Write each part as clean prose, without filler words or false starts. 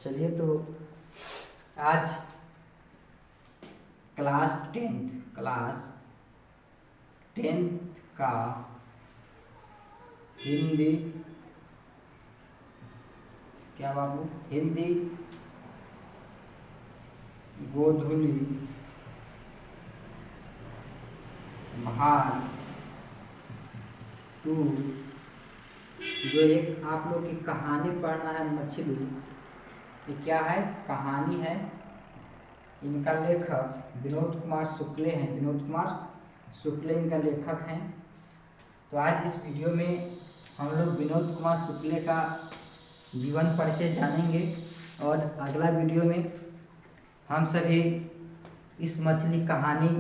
चलिए तो आज क्लास टेंथ का हिंदी क्या बाबू हिंदी गोधुली भाग 2 जो एक आप लोग की कहानी पढ़ना है मछली। ये क्या है? कहानी है। इनका लेखक विनोद कुमार शुक्ले हैं। विनोद कुमार शुक्ले इनका लेखक हैं। तो आज इस वीडियो में हम लोग विनोद कुमार शुक्ले का जीवन परिचय जानेंगे और अगला वीडियो में हम सभी इस मछली कहानी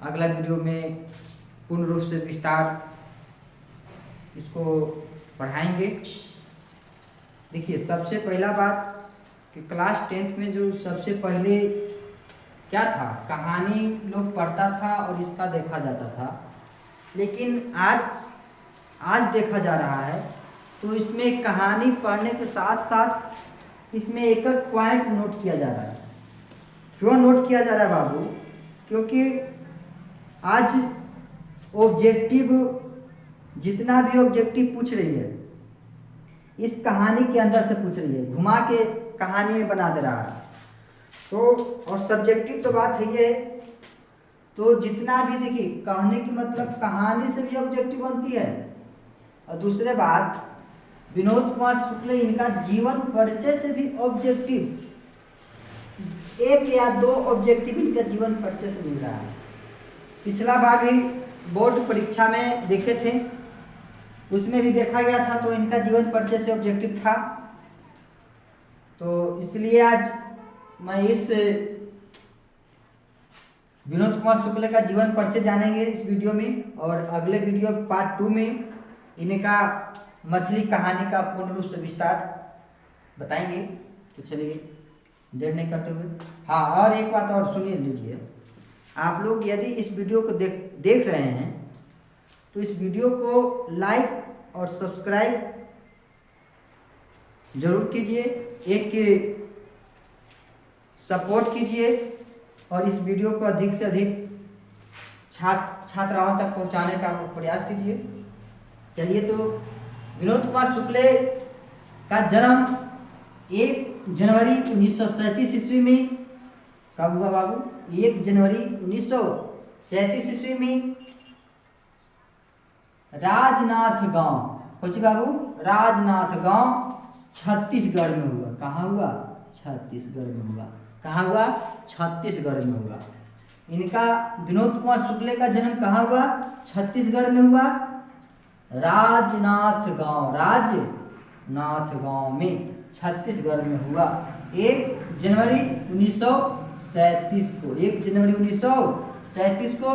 अगला वीडियो में पूर्ण रूप से विस्तार इसको पढ़ाएंगे। देखिए, सबसे पहला बात कि क्लास 10th में जो सबसे पहले क्या था, कहानी लोग पढ़ता था और इसका देखा जाता था। लेकिन आज देखा जा रहा है तो इसमें कहानी पढ़ने के साथ साथ इसमें एक एक पॉइंट नोट किया जा रहा है। क्यों नोट किया जा रहा है बाबू? क्योंकि आज ऑब्जेक्टिव जितना भी ऑब्जेक्टिव पूछ रही है इस कहानी के अंदर से पूछ रही है, घुमा के कहानी में बना दे रहा है। तो और सब्जेक्टिव तो बात है ये, तो जितना भी देखिए कहने की मतलब कहानी से भी ऑब्जेक्टिव बनती है। और दूसरे बात विनोद कुमार शुक्ल इनका जीवन परिचय से भी ऑब्जेक्टिव 1 या 2 ऑब्जेक्टिव इनका जीवन परिचय से मिल रहा है। पिछला बार भी बोर्ड परीक्षा में देखे थे, उसमें भी देखा गया था तो इनका जीवन परिचय से ऑब्जेक्टिव था। तो इसलिए आज मैं इस विनोद कुमार शुक्ल का जीवन परिचय जानेंगे इस वीडियो में, और अगले वीडियो पार्ट 2 में इनका मछली कहानी का पूर्ण रूप से विस्तार बताएंगे। तो चलिए देर नहीं करते हुए, हाँ और एक बात और सुनिए लीजिए। आप लोग यदि इस वीडियो को देख रहे हैं तो इस वीडियो को लाइक और सब्सक्राइब जरूर कीजिए, एक सपोर्ट कीजिए और इस वीडियो को अधिक से अधिक छात्राओं तक पहुंचाने का प्रयास कीजिए। चलिए तो विनोद कुमार शुक्ले का जन्म 1 जनवरी 1937 ईस्वी में कब हुआ बाबू? 1 जनवरी 1937 ईस्वी में राजनाथ गांव, खोजी बाबू, राजनाथ गांव छत्तीसगढ़ में हुआ। कहाँ हुआ? छत्तीसगढ़ में हुआ। कहाँ हुआ? छत्तीसगढ़ में हुआ। इनका विनोद कुमार शुक्ले का जन्म कहाँ हुआ? छत्तीसगढ़ में हुआ, राजनाथ गांव में छत्तीसगढ़ में हुआ। 1 जनवरी 1937 को 1 जनवरी 1937 को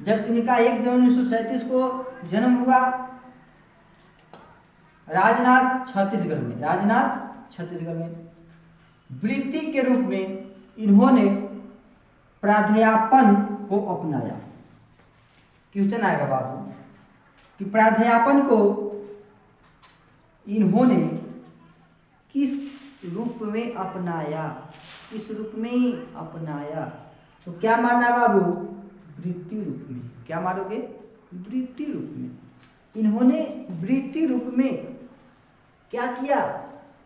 जब इनका 1 जनवरी 1937 को जन्म हुआ राजनाथ छत्तीसगढ़ में वृत्ति के रूप में इन्होंने प्राध्यापन को अपनाया। क्वेश्चन आएगा बाबू कि प्राध्यापन को इन्होंने किस रूप में अपनाया? किस रूप में अपनाया? तो क्या मानना बाबू? वृत्ति रूप में। क्या मानोगे? वृत्ति रूप में। इन्होंने वृत्ति रूप में क्या किया?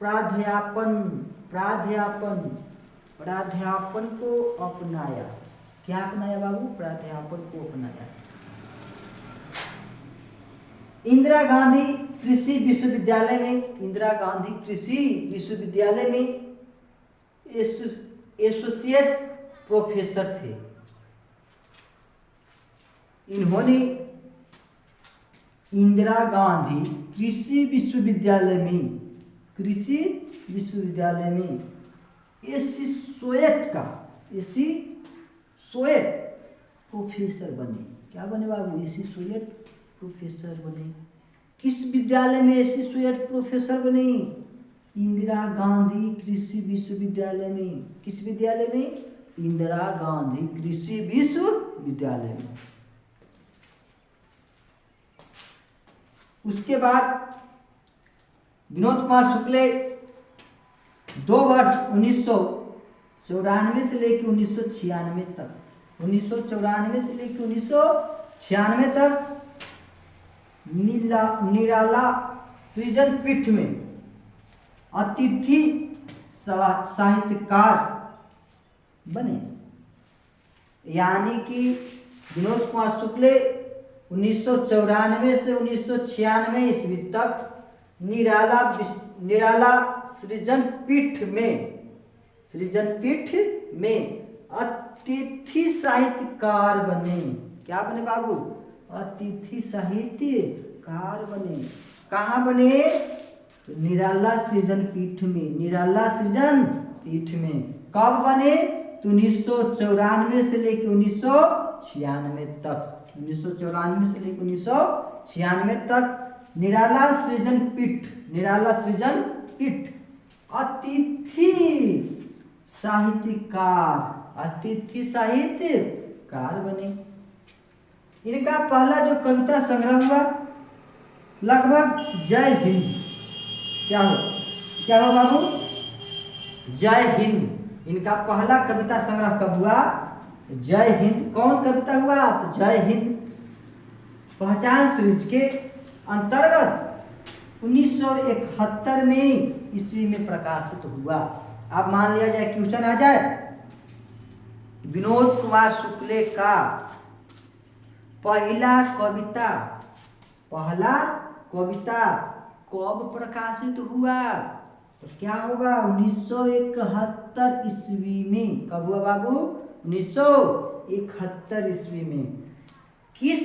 प्राध्यापन को अपनाया। क्या अपनाया बाबू? प्राध्यापन को अपनाया। इंदिरा गांधी कृषि विश्वविद्यालय में एसोसिएट प्रोफेसर थे। इन्होंने इंदिरा गांधी कृषि विश्वविद्यालय में एसोसिएट प्रोफेसर बने। क्या बने बाबू? एसोसिएट प्रोफेसर बने। किस विद्यालय में एसोसिएट प्रोफेसर बने? इंदिरा गांधी कृषि विश्वविद्यालय में। किस विद्यालय में? इंदिरा गांधी कृषि विश्वविद्यालय में। उसके बाद विनोद कुमार शुक्ले 2 वर्ष 1994 से लेकर 1996 तक, 1994 से लेकर 1996 तक निराला सृजन पीठ में अतिथि साहित्यकार बने। यानी कि विनोद कुमार शुक्ल 1994 से 1996 ईस्वी तक निराला सृजन पीठ में अतिथि साहित्यकार बने। क्या बने बाबू? अतिथि साहित्यकार बने। कहाँ बने? तो निराला सृजन पीठ में। कब बने? तो 1994 से लेकर 1996 तक, 1994 से लेकर 1996 तक निराला सृजन पीठ अतिथि साहित्यकार बने। इनका पहला जो कविता संग्रह हुआ लगभग जय हिंद। क्या हुआ बाबू? जय हिंद। इनका पहला कविता संग्रह कब हुआ? जय हिंद। कौन कविता हुआ? तो जय हिंद। पहचान सीरीज के अंतर्गत 1971 में ईस्वी में प्रकाशित हुआ। अब मान लिया जाए क्वेश्चन आ जाए, विनोद कुमार शुक्ल का पहला कविता कब प्रकाशित हुआ? तो क्या होगा? 1971 ईस्वी में। कब हुआ बाबू? 1971 ईस्वी में। किस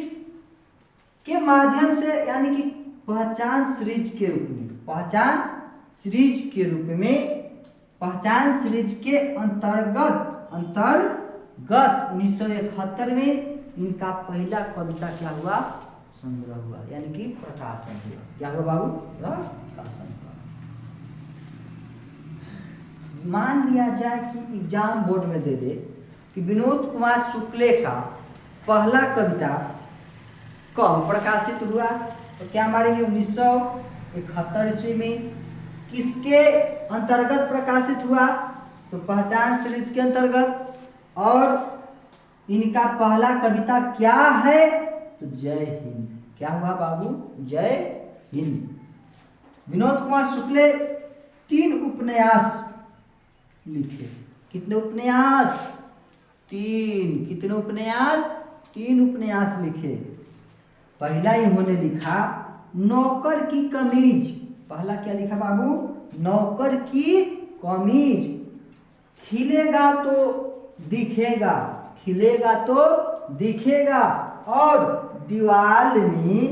के माध्यम से? यानी कि पहचान सीरीज के अंतर्गत 1971 में इनका पहला कविता क्या हुआ? संग्रह हुआ, यानी कि प्रकाशन हुआ। क्या हुआ बाबू? प्रकाशन हुआ। मान लिया जाए कि एग्जाम बोर्ड में दे दे कि विनोद कुमार शुक्ल का पहला कविता कब प्रकाशित हुआ, तो क्या मारेंगे? 1971 ईस्वी में। किसके अंतर्गत प्रकाशित हुआ? तो पहचान सीरीज के अंतर्गत। और इनका पहला कविता क्या है? तो जय हिंद। क्या हुआ बाबू? जय हिंद। विनोद कुमार शुक्ल 3 उपन्यास लिखे। कितने उपन्यास? 3। कितने उपन्यास? 3 उपन्यास लिखे। पहला इन्होंने लिखा नौकर की कमीज। पहला क्या लिखा बाबू? नौकर की कमीज। खिलेगा तो दिखेगा और दीवाल में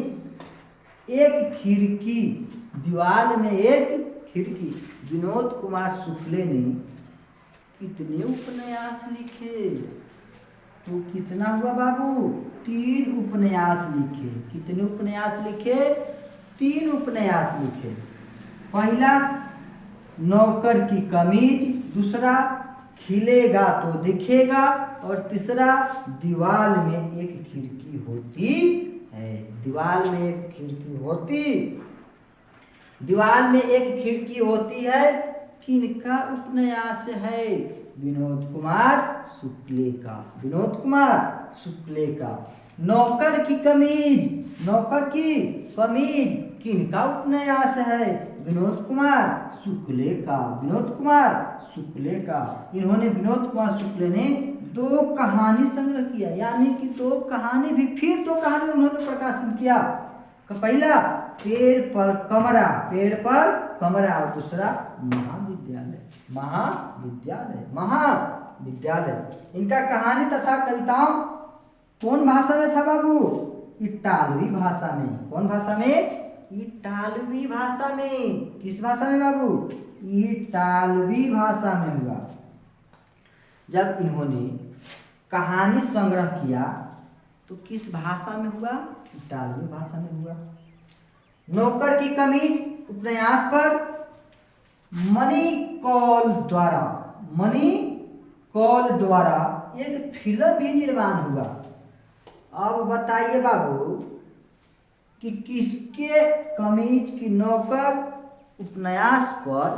एक खिड़की। विनोद कुमार शुक्ल ने कितने उपन्यास लिखे? तो कितना हुआ बाबू? 3 उपन्यास लिखे। कितने उपन्यास लिखे? 3 उपन्यास लिखे। पहला नौकर की कमीज, दूसरा खिलेगा तो दिखेगा, और तीसरा दीवाल में एक खिड़की होती है। दीवाल में एक खिड़की होती है। किनका उपन्यास है? विनोद कुमार शुक्ल का। नौकर की कमीज किनका उपन्यास है? विनोद कुमार शुक्ल का। इन्होंने विनोद कुमार शुक्ल ने 2 कहानी संग्रह किया, यानी कि 2 कहानी उन्होंने प्रकाशित किया। पहला पेड़ पर कमरा और दूसरा महाविद्यालय। इनका कहानी तथा कविताओं कौन भाषा में था बाबू? इटालवी भाषा में। कौन भाषा में? इटालवी भाषा में। किस भाषा में बाबू? इटालवी भाषा में हुआ। जब इन्होंने कहानी संग्रह किया तो किस भाषा में हुआ? इटालवी भाषा में हुआ। नौकर की कमीज उपन्यास पर मनी कॉल द्वारा एक फिल्म भी निर्माण हुआ। अब बताइए बाबू कि किसके कमीज की नौकर उपन्यास पर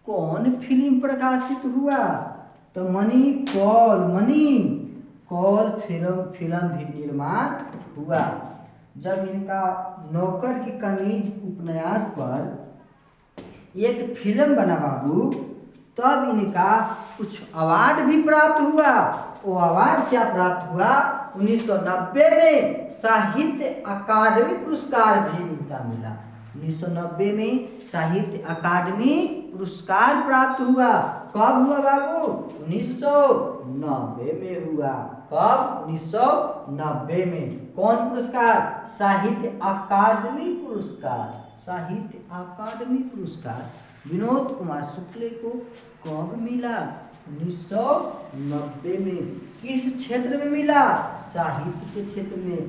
कौन फिल्म प्रकाशित हुआ? तो मनी कॉल फिल्म भी निर्माण हुआ। जब इनका नौकर की कमीज उपन्यास पर एक फिल्म बना बाबू, तब इनका कुछ अवार्ड भी प्राप्त हुआ। वो अवार्ड क्या प्राप्त हुआ? 1990 में साहित्य अकादमी पुरस्कार भी इनका मिला। 1990 में साहित्य अकादमी पुरस्कार प्राप्त हुआ। कब हुआ बाबू? 1990 में हुआ। कब? 1990 में। कौन पुरस्कार? साहित्य अकादमी पुरस्कार। साहित्य अकादमी पुरस्कार विनोद कुमार शुक्ल को कब मिला? 1990 में। किस क्षेत्र में मिला? साहित्य के क्षेत्र में।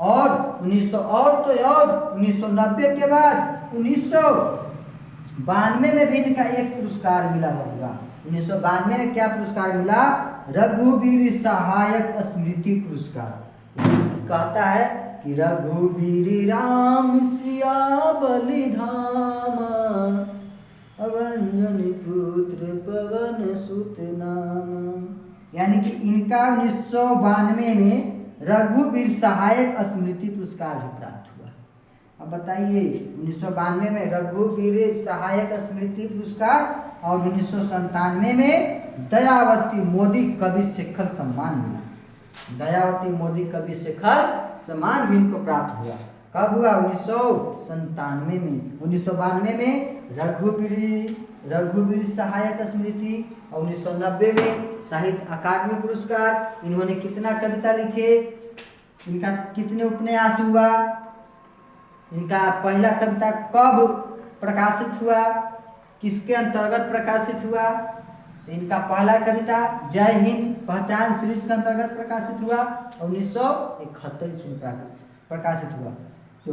और 1990 के बाद 1992 में भी इनका एक पुरस्कार मिला होगा। 1992 में क्या पुरस्कार मिला? रघुवीर सहायक स्मृति पुरस्कार। कहता है कि रघुवीर राम सिया बलिधामा, अवंजन पुत्र पवन सुत नाम। यानी कि इनका 1992 में रघुवीर सहायक स्मृति पुरस्कार भी प्राप्त हुआ। अब बताइए, 1992 में रघुवीर सहायक स्मृति पुरस्कार और 1997 में दयावती मोदी कवि शेखर सम्मान मिला। दयावती मोदी कवि शेखर सम्मान भी इनको प्राप्त हुआ। कब हुआ? 1997 में। 1992 में रघुवीर सहायक स्मृति और 1990 में साहित्य अकादमी पुरस्कार। इन्होंने कितना कविता लिखे? इनका कितने उपन्यास हुआ? इनका पहला कविता कब प्रकाशित हुआ? किसके अंतर्गत प्रकाशित हुआ? तो इनका पहला कविता जय हिंद पहचान सीरीज के अंतर्गत प्रकाशित हुआ और 1971 में प्रकाशित हुआ। तो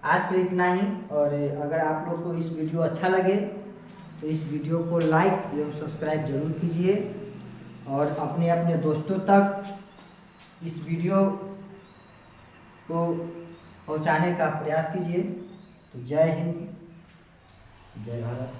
आज के लिए इतना ही। और अगर आप लोग को इस वीडियो अच्छा लगे तो इस वीडियो को लाइक एवं सब्सक्राइब जरूर कीजिए और अपने अपने दोस्तों तक इस वीडियो को पहुंचाने का प्रयास कीजिए। तो जय हिंद, जय भारत।